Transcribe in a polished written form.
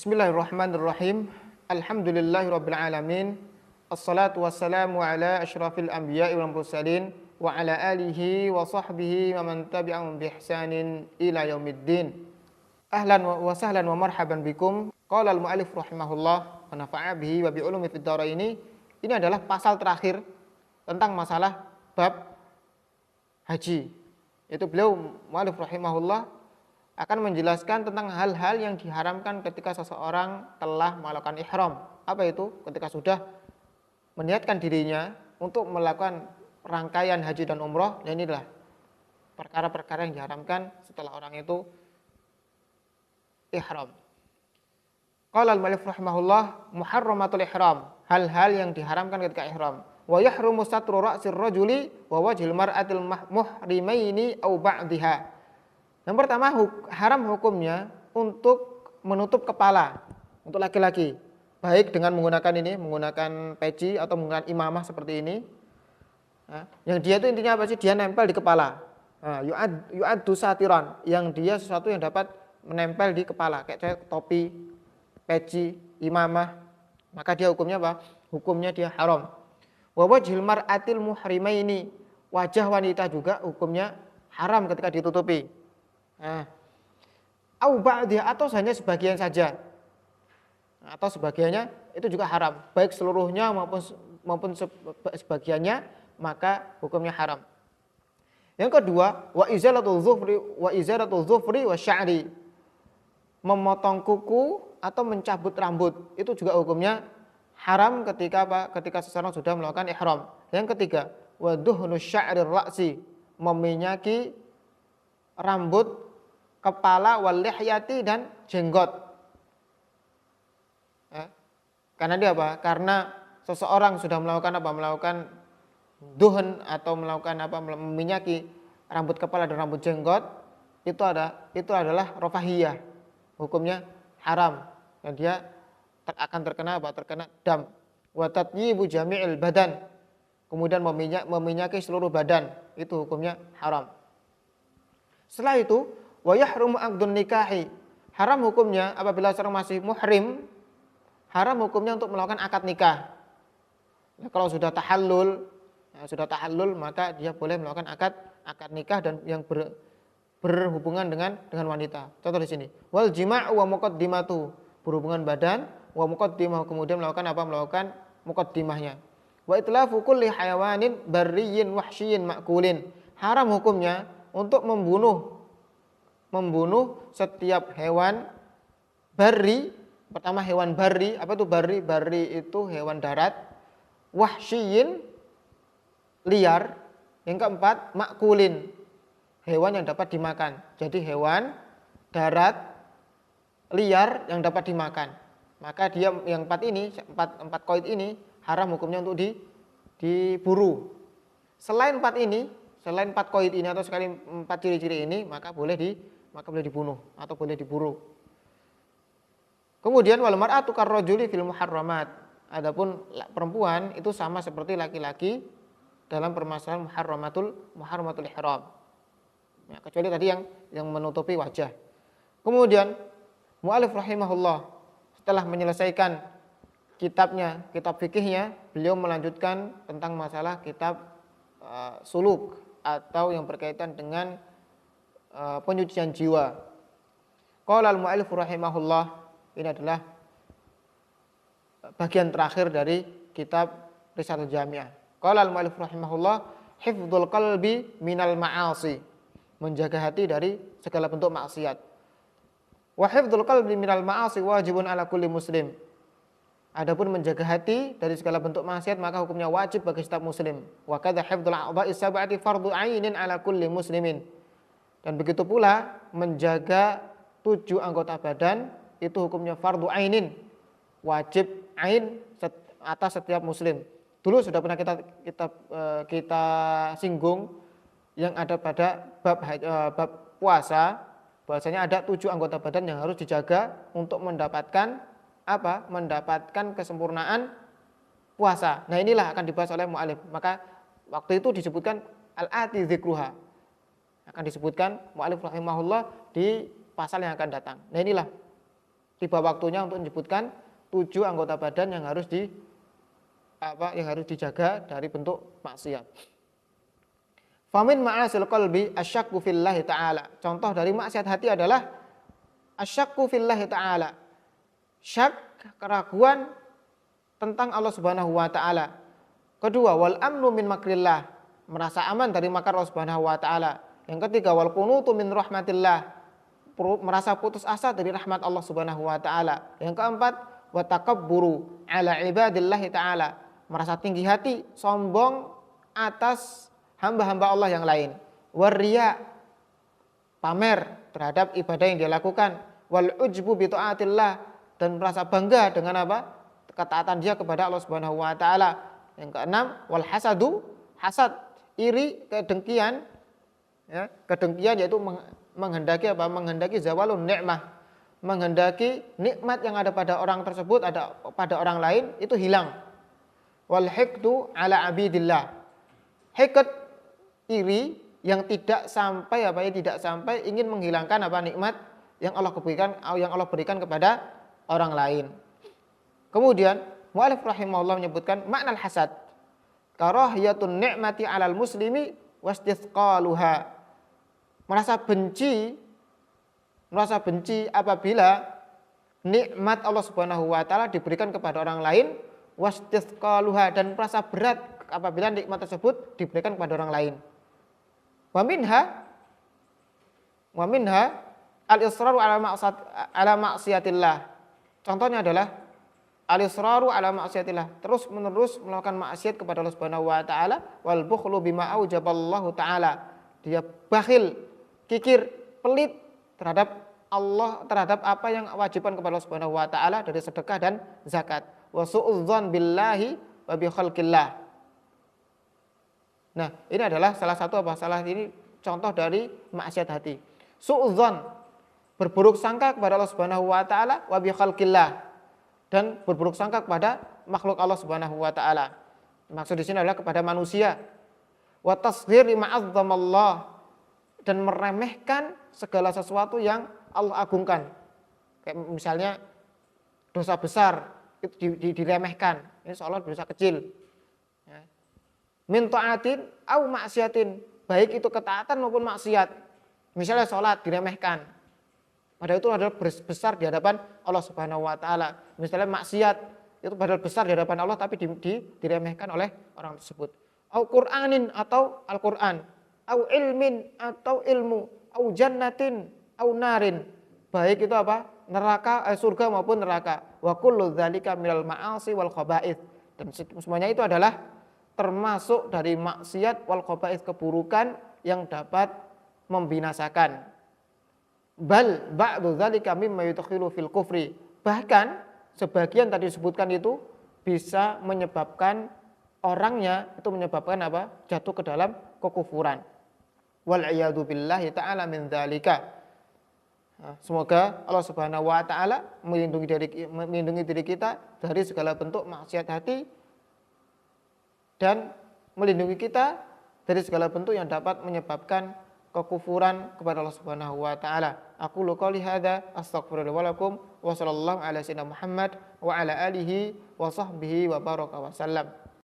Bismillahirrahmanirrahim. Alhamdulillahirabbil alamin. Assalatu wassalamu ala asyrafil anbiya'i wal mursalin wa ala alihi wa sahbihi wa man tabi'ahum bi ihsanin ila yaumiddin. Ahlan wa sahlan wa marhaban bikum. Qala al-mu'allif rahimahullah wa nafa'a bihi wa bi ulumi fid dharaini. Ini adalah pasal terakhir tentang masalah bab haji. Itu beliau mu'allif rahimahullah akan menjelaskan tentang hal-hal yang diharamkan ketika seseorang telah melakukan ihram. Apa itu? Ketika sudah meniatkan dirinya untuk melakukan rangkaian haji dan umroh, dan inilah perkara-perkara yang diharamkan setelah orang itu ihram. Qala al-mu'allif rahimahullah, muharramatul ihram, hal-hal yang diharamkan ketika ihram. Wa yahrumu satru ra'sir rajuli wa wajhil mar'atil muhrimaini aw ba'dihha. Yang pertama, haram hukumnya untuk menutup kepala untuk laki-laki, baik dengan menggunakan peci atau menggunakan imamah seperti ini. Yang dia itu intinya apa sih? Dia nempel di kepala. Yu'addu satiran, yang dia sesuatu yang dapat menempel di kepala, kayak topi, peci, imamah. Maka dia hukumnya apa? Hukumnya dia haram. Wa wajhil mar'atil muhrimaini, wajah wanita juga hukumnya haram ketika ditutupi. Au ba'dih, atau hanya sebagian saja, atau sebagiannya itu juga haram, baik seluruhnya maupun sebagiannya, maka hukumnya haram. Yang kedua, wa izalatul dhufri wa sya'ri, memotong kuku atau mencabut rambut, itu juga hukumnya haram ketika apa? Ketika seseorang sudah melakukan ihram. Yang ketiga, wa duhnu sya'rir ra'si, meminyaki rambut, kepala, wal lihyati, dan jenggot. Karena dia apa? Karena seseorang sudah melakukan apa? Melakukan duhn atau melakukan apa? Meminyaki rambut kepala dan rambut jenggot, itu adalah rafahiyah. Hukumnya haram. Dan dia akan terkena apa? Terkena dam. Wa tatyibu jami'il badan. Kemudian meminyaki seluruh badan, itu hukumnya haram. Setelah itu, wa yahrumu aqdun nikahi, haram hukumnya apabila seorang masih muhrim, haram hukumnya untuk melakukan akad nikah. Nah, kalau sudah tahallul, maka dia boleh melakukan akad nikah dan yang berhubungan dengan wanita. Contoh di sini, wal jima'u wa muqaddimatu, berhubungan badan, wa muqaddimah, kemudian melakukan apa? Melakukan muqaddimahnya. Wa itlafu kulli hayawanin barriyyin wahsyiyyin ma'kulin, haram hukumnya untuk membunuh setiap hewan barri. Pertama, hewan barri. Apa itu barri? Barri itu hewan darat. Wahsyiyin, liar. Yang keempat, makulin, hewan yang dapat dimakan. Jadi hewan darat, liar yang dapat dimakan. Maka dia yang empat qaid ini haram hukumnya untuk diburu. Selain empat qaid ini atau sekali empat ciri-ciri ini, maka boleh dibunuh atau boleh diburu. Kemudian wal mar'atu karrajuli fil muharramat, adapun perempuan itu sama seperti laki-laki dalam permasalahan muharramatul ihram. Ya, kecuali tadi yang menutupi wajah. Kemudian mu'allif rahimahullah setelah menyelesaikan kitab fikihnya, beliau melanjutkan tentang masalah kitab suluk atau yang berkaitan dengan penyucian jiwa. Qala al-mu'allif rahimahullah, ini adalah bagian terakhir dari kitab Risalatul Jami'ah. Qala al-mu'allif rahimahullah, hifdzul qalbi minal ma'asi, menjaga hati dari segala bentuk maksiat. Wa hifdzul qalbi minal ma'asi wajibun ala kulli muslim. Adapun menjaga hati dari segala bentuk maksiat maka hukumnya wajib bagi setiap muslim. Wa kadza hifdzul a'dha'i sab'ati fardhu 'ainin 'ala kulli muslimin. Dan begitu pula menjaga 7 anggota badan itu hukumnya fardhu 'ainin, wajib ain atas setiap muslim. Dulu sudah pernah kita singgung yang ada pada bab puasa, bahwasanya ada 7 anggota badan yang harus dijaga untuk mendapatkan apa? Mendapatkan kesempurnaan puasa. Nah, inilah akan dibahas oleh mu'allif. Maka waktu itu disebutkan al-ati dzikruha. Akan disebutkan mu'allif rahimahullah di pasal yang akan datang. Nah, inilah tiba waktunya untuk menyebutkan 7 anggota badan yang harus dijaga dari bentuk maksiat. Famin ma'asil qalbi asyakku fillahi ta'ala. Contoh dari maksiat hati adalah asyakku fillahi ta'ala. Syak, keraguan tentang Allah Subhanahu wa taala. Kedua, wal amnu min makrillah, merasa aman dari makar Allah Subhanahu wa taala. Yang ketiga, wal qunutu min rahmatillah, merasa putus asa dari rahmat Allah Subhanahu wa taala. Yang keempat, wa takabburu ala ibadillahi taala, merasa tinggi hati, sombong atas hamba-hamba Allah yang lain. Wariya, pamer terhadap ibadah yang dia lakukan. Wal ujbu bi taatillah, dan merasa bangga dengan ketaatan dia kepada Allah Subhanahu wa taala. Yang keenam, wal hasadu, hasad, iri, kedengkian, ya, kedengkian yaitu menghendaki zawalun nikmah, menghendaki nikmat yang ada pada orang tersebut, ada pada orang lain itu hilang. Wal hiqdu ala abidillah, hiqd, iri yang tidak sampai ingin menghilangkan nikmat yang Allah berikan kepada orang lain. Kemudian mu'allif rahimahullah menyebutkan makna hasad, karahiyatun ni'mati 'alal muslimi wastithqaluha, merasa benci apabila nikmat Allah Subhanahu wa taala diberikan kepada orang lain, wastithqaluha, dan merasa berat apabila nikmat tersebut diberikan kepada orang lain. Wa minha al-israru ala ma'siyatillah. Contohnya adalah al-israru ala ma'siyatillah, terus menerus melakukan maksiat kepada Allah Subhanahu wa taala, wal bukhlu bima aujaballahu taala, dia bakhil, kikir, pelit terhadap Allah, terhadap apa yang wajibkan kepada Allah Subhanahu wa taala dari sedekah dan zakat. Wa su'udzan billahi wa bi khalqillah. Nah, ini adalah ini contoh dari maksiat hati. Su'udzan, berburuk sangka kepada Allah Subhanahu wa taala, wa bi khalqillah, dan berburuk sangka kepada makhluk Allah Subhanahu wa taala. Maksud di sini adalah kepada manusia. Wa tasghir lima azzamallah, dan meremehkan segala sesuatu yang Allah agungkan. Kayak misalnya dosa besar itu diremehkan. Ini seolah dosa kecil. Ya. Min ta'atin au maksiatin, baik itu ketaatan maupun maksiat. Misalnya sholat diremehkan, padahal itu adalah besar di hadapan Allah Subhanahu wa taala. Misalnya maksiat itu padahal besar di hadapan Allah tapi diremehkan oleh orang tersebut. Au Qur'anin, atau Al-Qur'an, au ilmin, atau ilmu, au jannatin, au narin, baik itu neraka, surga maupun neraka. Wa kullu dzalika minal ma'asi wal khaba'ith, dan semuanya itu adalah termasuk dari maksiat wal khaba'ith, keburukan yang dapat membinasakan. Bal ba'du dzalika mimma yudkhilu fil kufri, bahkan sebagian tadi disebutkan itu bisa menyebabkan orangnya itu jatuh ke dalam kekufuran. Wal iyadu billahi ta'ala min dzalika. Semoga Allah Subhanahu wa taala melindungi diri kita dari segala bentuk maksiat hati dan melindungi kita dari segala bentuk yang dapat menyebabkan kekufuran kepada Allah Subhanahu wa taala. Aqulu qouli hadza astaghfirullah wa lakum wa sallallahu ala sayyidina Muhammad wa ala alihi wa sahbihi wa baraka wa sallam.